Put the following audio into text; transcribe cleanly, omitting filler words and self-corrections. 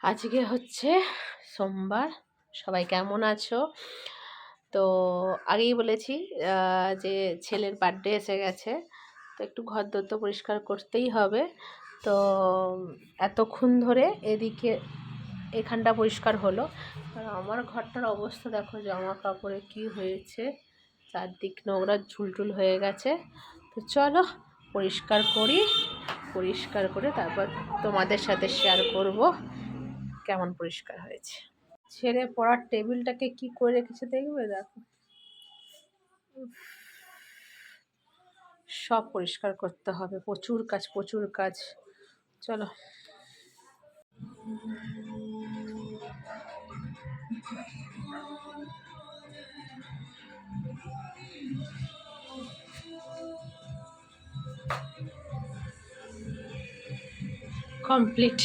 আজকে হচ্ছে সোমবার। সবাই কেমন আছো? তো আগেই বলেছি যে ছেলের বার্থডে এসে গেছে, তো একটু ঘরদোর তো পরিষ্কার করতেই হবে। তো এতক্ষণ ধরে এদিকে এখানটা পরিষ্কার হলো, আর আমার ঘরটার অবস্থা দেখো, জামা কাপড়ে কি হয়েছে, চারদিক নোংরা ঝুলটুল হয়ে গেছে। তো চলো পরিষ্কার করি, পরিষ্কার করে তারপর তোমাদের সাথে শেয়ার করব কেমন পরিষ্কার হয়েছে। ছেড়ে পড়ার টেবিলটাকে কি করে রেখেছে দেখবে, দেখো। সব পরিষ্কার করতে হবে, প্রচুর কাজ প্রচুর কাজ। চলো। কমপ্লিট।